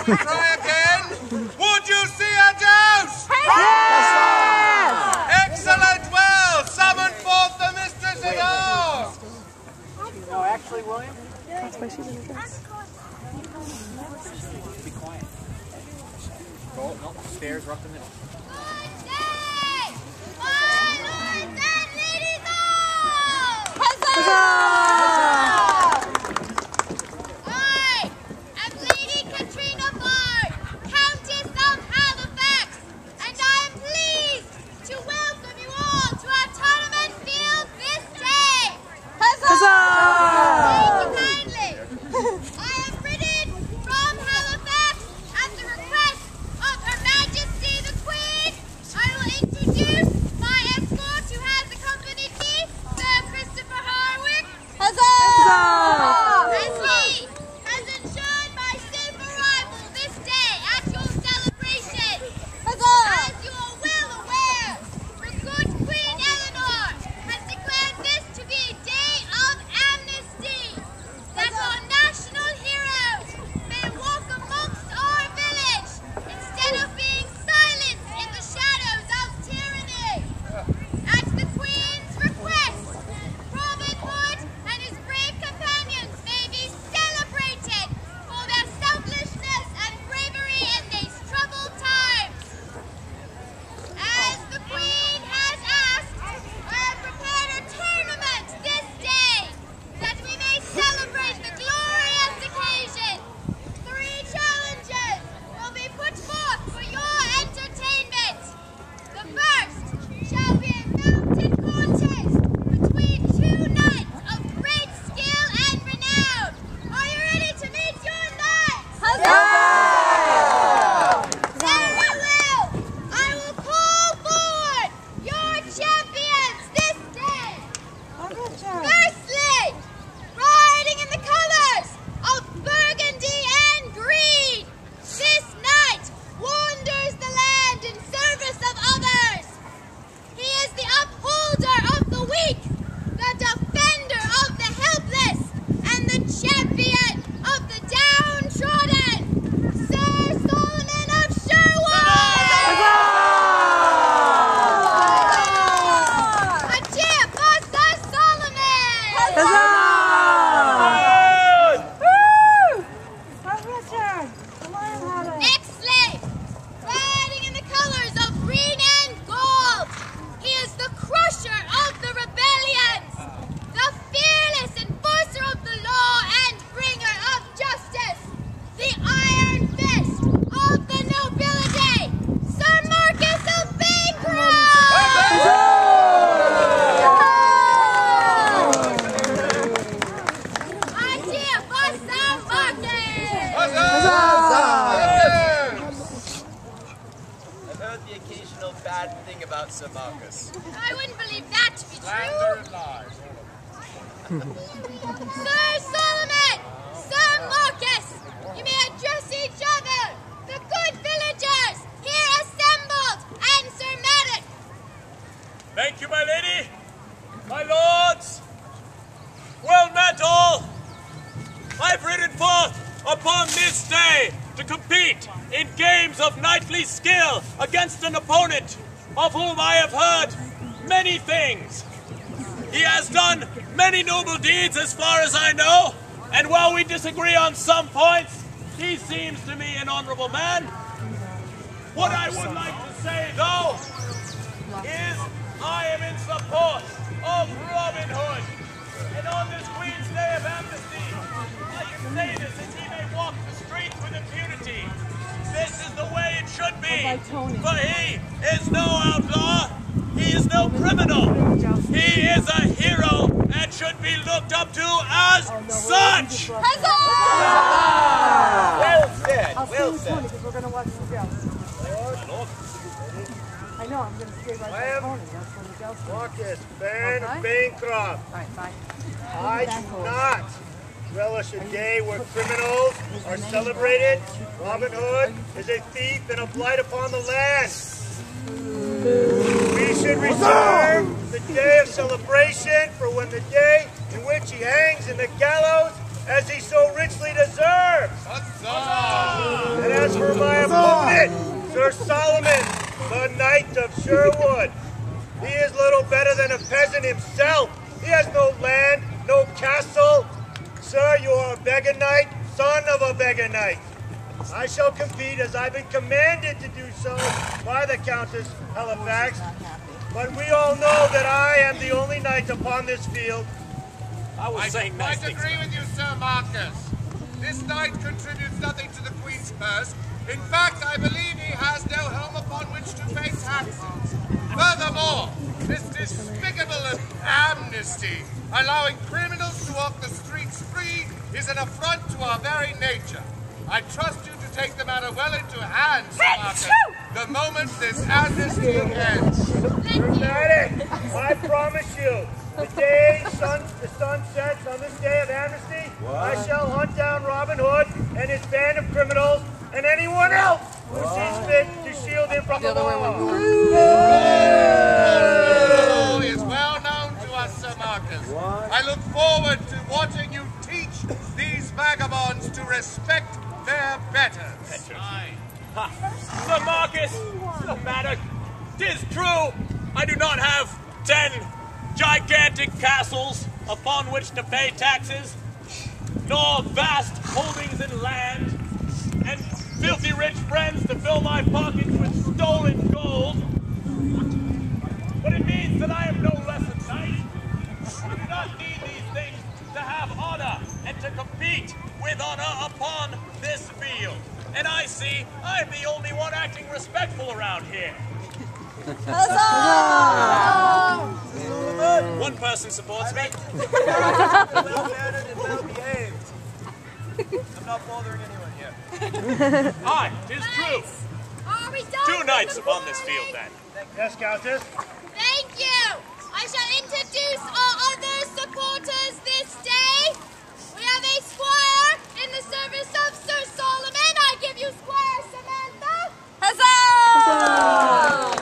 Try again. Would you see a joust? Yes! Excellent. Well, summon forth the mistress of yours. No, actually, William. That's why she's in a dress. Be quiet. Go, no, stairs are up the middle. I wouldn't believe that to be true. Sir Solomon! Sir Marcus! You may address each other! The good villagers here assembled and Sir Maddox! Thank you, my lady! My lords! Well met all! I've ridden forth upon this day to compete in games of knightly skill against an opponent of whom I have heard many things. He has done many noble deeds as far as I know, and while we disagree on some points, he seems to me an honorable man. What I would like to say, though, is I am in support of Robin Hood, and on this Queen's Day of Amnesty, I can say this as he may walk the streets with impunity. This is the way it should be, for he is no outlaw, he is no criminal, he is a hero and should be looked up to as such! Huzzah! Well said, I'll well see you said. because we're going to watch the joust. I know, I'm going to stay right by the pony. That's when the joust is. Marcus, Van Bancroft. All right, bye. I do not relish a day where criminals are celebrated. Robin Hood is a thief and a blight upon the land. We should reserve the day of celebration for when the day in which he hangs in the gallows as he so richly deserves. And as for my opponent, Sir Solomon, the Knight of Sherwood, he is little better than a peasant himself. He has no land, no castle. Sir, you are a beggar knight, son of a beggar knight. I shall compete as I've been commanded to do so by the Countess Halifax. But we all know that I am the only knight upon this field. I quite agree with you, Sir Marcus. This knight contributes nothing to the Queen's purse. In fact, I believe he has no home upon which to pay taxes. Furthermore, this despicable amnesty, allowing criminals to walk the streets free, is an affront to our very nature. I trust you to take the matter well into hand, Sir Marcus, the moment this amnesty ends. Dramatic! I promise you, the sun sets on this day of amnesty, I shall hunt down Robin Hood and his band of criminals and anyone else who sees fit to shield him from the law. Rule is well known to us, Sir Marcus. I look forward to watching you teach these vagabonds to respect their betters. Sir Marcus, no matter. 'Tis true, I do not have 10 gigantic castles upon which to pay taxes, nor vast holdings in land, and filthy rich friends to fill my pockets with stolen gold. But it means that I am no less a knight. I do not need these things to have honor and to compete with honor upon this field. And I see I'm the only one acting respectful around here. One person supports me. Well-mannered and well-behaved. I'm not bothering anyone here. Aye, 'tis true. Are we done 2 with knights the upon this party? field, then. Yes, Countess? Thank you. I shall introduce our other supporters this day. We have a squire in the service of Sir Solomon. I give you Squire Samantha. Huzzah!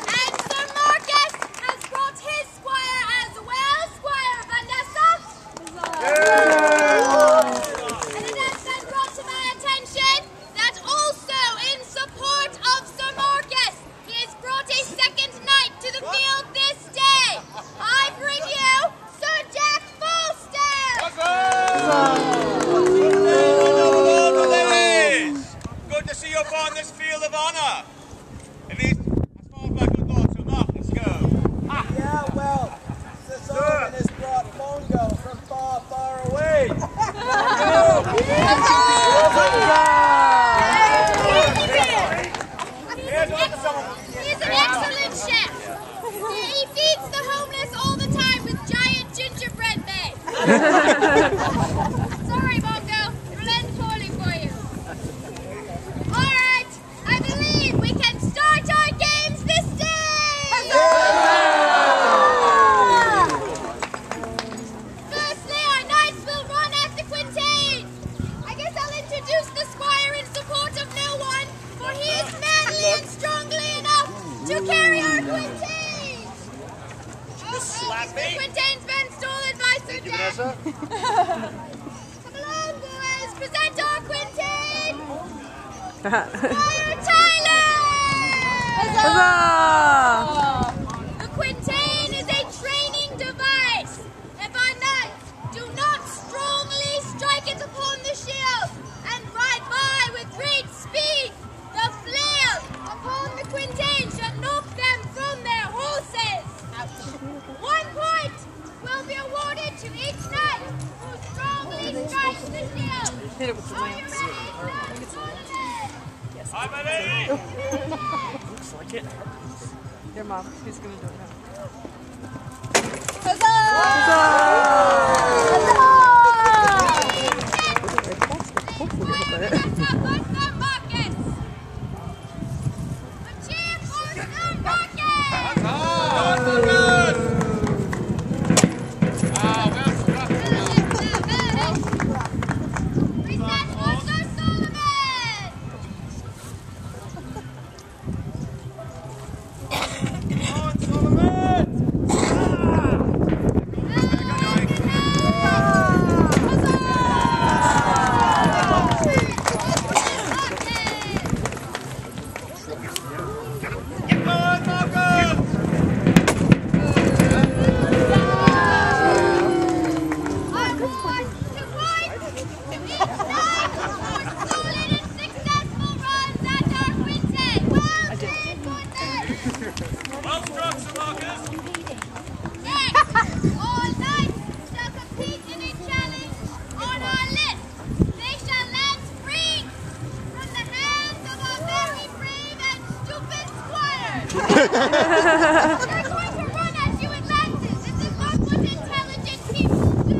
And Sir Marcus has brought his squire as well, Squire Vanessa. And it has been brought to my attention that also in support of Sir Marcus, he has brought a second knight to the field this day. I bring you Sir Jack Good to see you upon this field of honor. At least, as far as my good lord Sir Marcus go. Yeah, well, Sir Solomon has brought Mongo from far, far away. He's an excellent chef. He feeds the homeless all the time with giant gingerbread men. Sorry, Mongo. It will end poorly for you. All right. I believe we can start our games this day. Firstly, our knights will run at the quintain. I guess I'll introduce the squire in support of no one, for he is manly and strongly enough to carry our quintain. The quintain's been stolen by Sir Jack. Come along, boys. Present our quintain. Squire Tyler! The quintain is a training device. If our knights do not strongly strike it upon the shield and ride by with great speed, the flail upon the quintain shall knock them from their horses. 1 point will be awarded to each knight who strongly strikes the shield. Hit it with the Are you lance. ready, Sir Solomon? Hi, my lady. Looks like it. Your mom. Who's gonna do it now? Hopefully he'll do it. Come on, Solomon! struck, Sir Marcus. Next, all knights shall compete in a challenge on our list. They shall land springs from the hands of our very brave and stupid squires. They're going to run at you in lances. This is not what intelligent people do.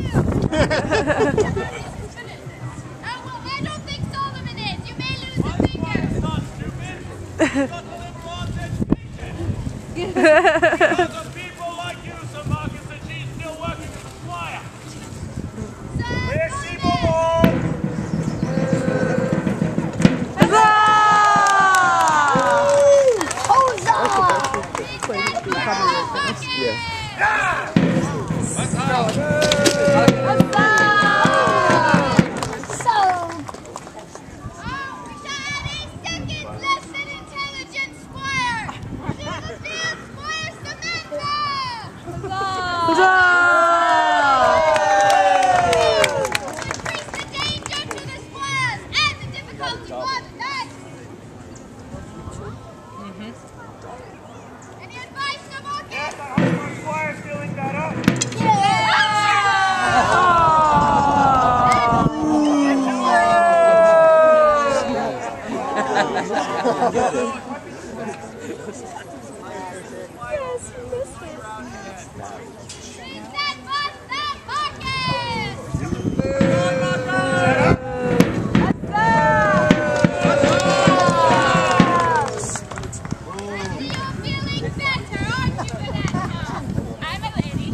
Oh, well, I don't think Solomon is. You may lose a finger. It's not stupid. It's not the liberal arts education. Because of people like you, Sir Marcus, that she's still working as a squire. Where's she belong? Any advice, Sir Marcus? Yes, I hope my squire's feeling better. Bring that bus, Sir Marcus! You're feeling better, aren't you, Vanessa? I'm a lady.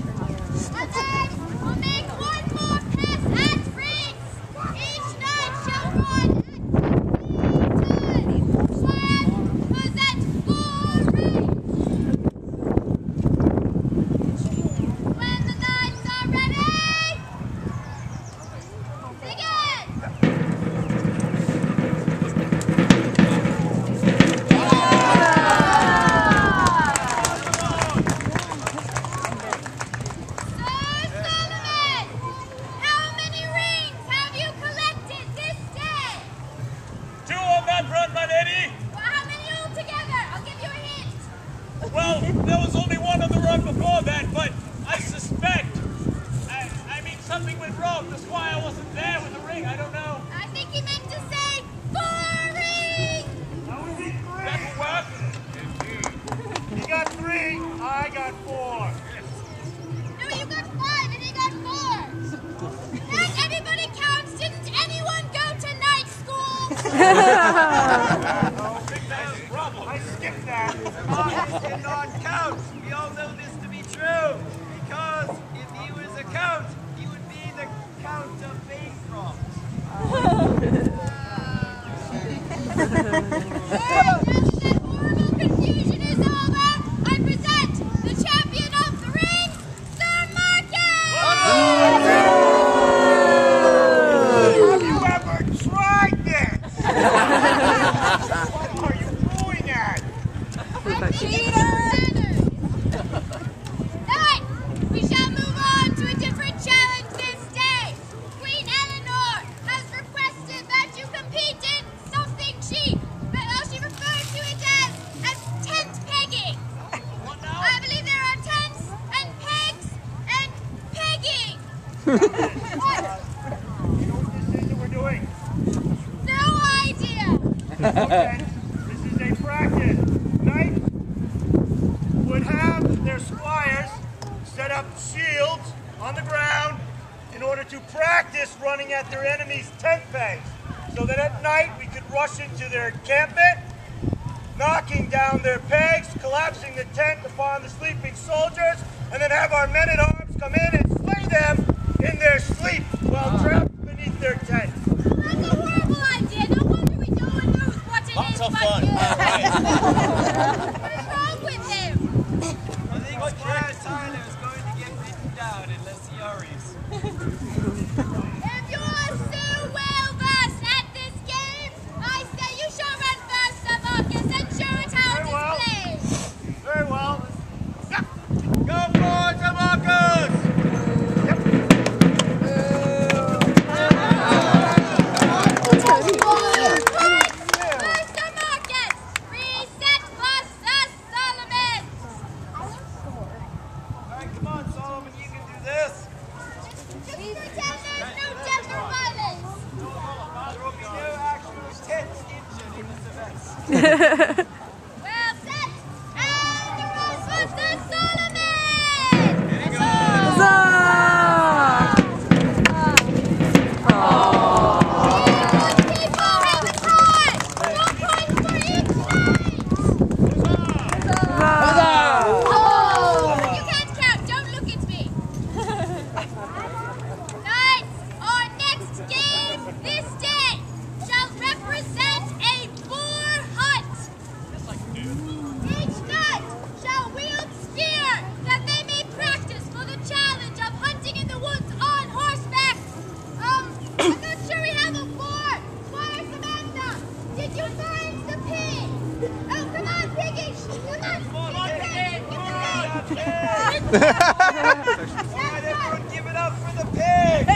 And then we'll make one more pass at rings. Each knight shall run at 3 times. One possess 4 rings. When the knights are ready, begin! Sir Solomon, how many rings have you collected this day? 2 on that run, my lady. Well, how many altogether? I'll give you a hint. Well, there was only one on the run before that, but I suspect, I mean, something went wrong. The squire wasn't there with the ring. I don't know. I think he meant to say 4 rings. That was it, That three. will work. He got 3, I got 4. No, you got 5 and he got 4. And everybody counts. Didn't anyone go to night school? I skipped that. Marcus did not count. We all know this to be true. Because if he was a count, he would be the count of Bancroft. Now that horrible confusion is over, I present the champion of the ring, Sir Marcus! Have you ever tried this? What are you doing at? Tonight, we shall move on to a different challenge this day. Queen Eleanor has requested that you compete in something she refers to it as tent pegging. I believe there are tents and pegs and pegging. What? You know what this is that we're doing? No idea. Okay, this is a practice. Knights would have their squires set up shields on the ground in order to practice running at their enemy's tent pegs, so that at night we could rush into their encampment, knocking down their pegs, collapsing the tent upon the sleeping soldiers, and then have our men-at-arms come in and slay them in their sleep while trapped beneath their tent. That's a horrible idea. No wonder we don't know what it is Lots of but fun. you. Right. What is wrong with him? I think Squire Tyler is going to get beaten down unless he hurries. If you're so well versed at this game, I say you shall run first, Sir Marcus, and show it how it is played. Very well. Go for it, Sir Marcus! Well set, and the Ghostbusters Solomon! People have a time! 4 points for each night! You can't count, don't look at me! Knights, our next game this day shall represent a boar hunt. Each knight shall wield spear that they may practice for the challenge of hunting in the woods on horseback. I'm not sure we have a boar. Squire Samantha, did you find the pig? Oh, come on, piggy! Come on, get the pig! Get the pig! Why everyone give it up for the pig?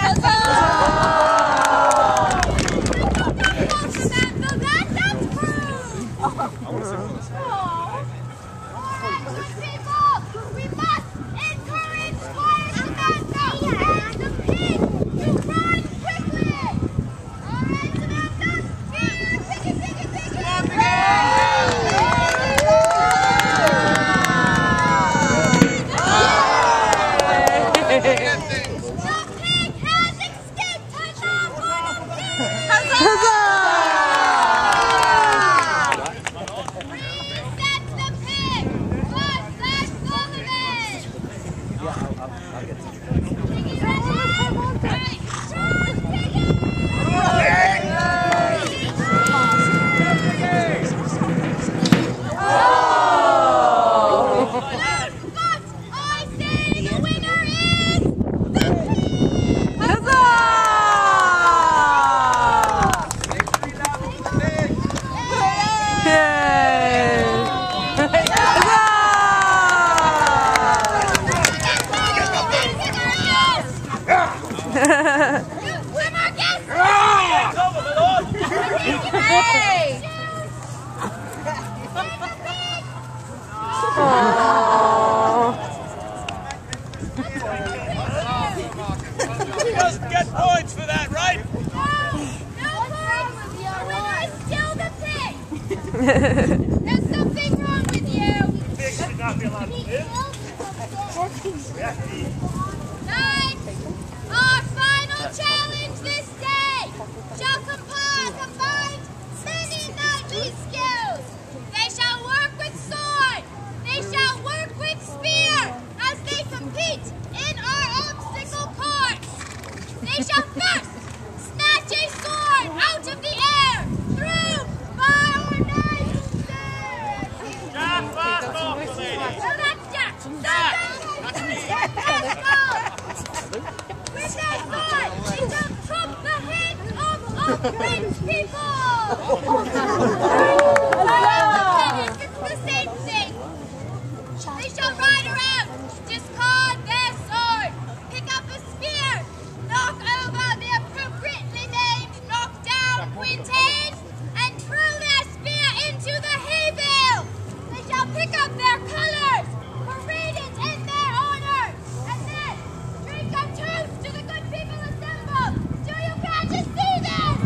Doesn't get points for that, right? No points! The winner is still the pig! There's something wrong with you! Pig should not be allowed to live. Knights, our final challenge this day shall combine many knightly skills. They shall work with sword, they shall work with spear as they compete in our obstacle course. They shall first snatch a sword out of the air, through by our knights. Jack, fast off, lady. No, that's Jack. With their sword, they shall chop the head of all French people. It's the same thing. They shall ride around, discard their sword, pick up a spear, knock over the appropriately named knockdown quintains, and throw their spear into the hay bale. They shall pick up their colors, parade it in their honor, and then drink a toast to the good people assembled. Do you catch and see this?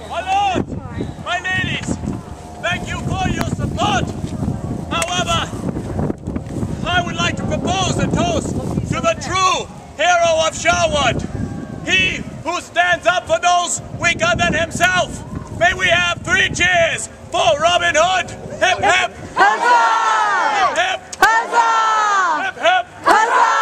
My lords, my ladies, thank you for your support. However, I would like to propose a toast to the true hero of Sherwood. He who stands up for those weaker than himself. May we have 3 cheers for Robin Hood. Hip hip! Huzzah! Hip hip! Huzzah! Hip hip! Huzzah!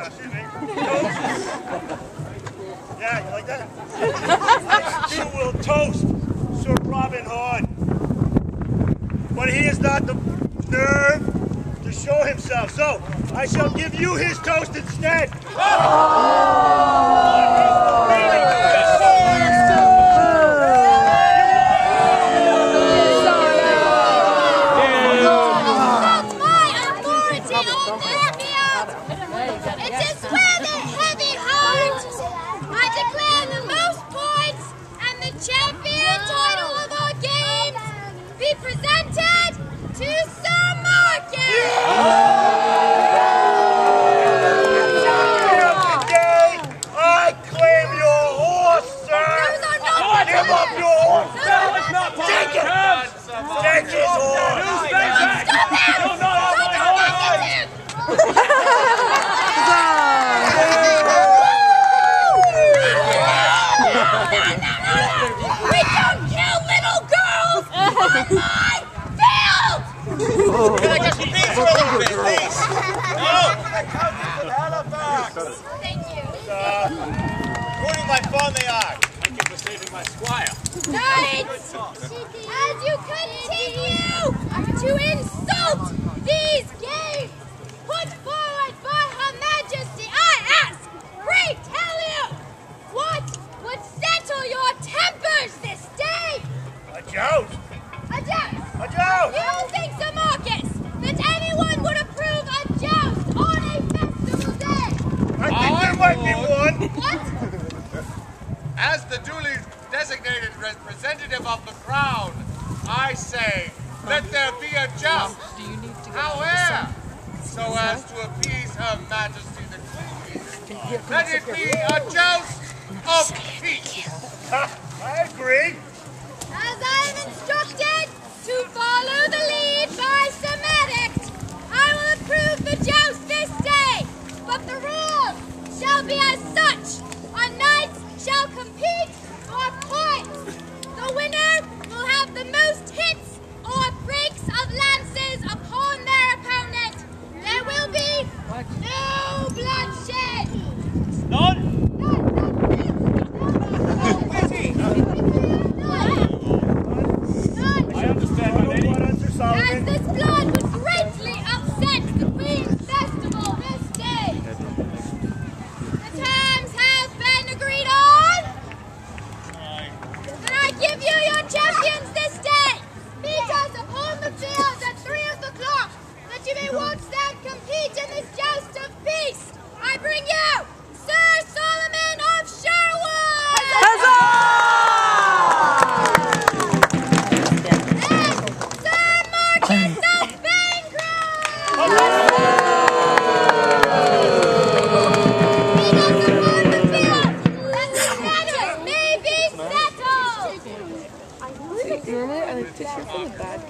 excuse me. Toast. Yeah, you like that? You will toast Sir Robin Hood. But he has not the nerve to show himself. So, I shall give you his toast instead. Presented to Sir Marcus! Today, I claim your horse, sir! Those are not Give up your horse! That was not part Take of it! the terms. Take his horse! You stay back! Stop him! You're not on my horse! We don't kill little girls on my field! Can I get some peace for a little bit, please? No! Thank you. Ruining my fun they are. I get to saving my squire. Knights, as you continue to insult these games put forward by Her Majesty, I ask, pray tell you, what would settle your tempers this day? A joust! A joust! A joust! You don't think, Sir Marcus, that anyone would approve a joust on a festival day? I think there might be one. What? As the duly designated representative of the crown, I say, let there be a joust. However, so as to appease Her Majesty the Queen, let it be a joust of peace. I agree. As I am instructed to follow the lead by Sir Medict, I will approve the joust this day, but the rules shall be as such. Our knights shall compete for points. The winner will have the most hits or breaks of lances upon their opponent. There will be no bloodshed. None? I understand, my lady. As this blood would greatly upset the Queen's festival this day. The terms have been agreed on. Then I give you your champions this day. Meet us upon the field at 3 o'clock, that you may watch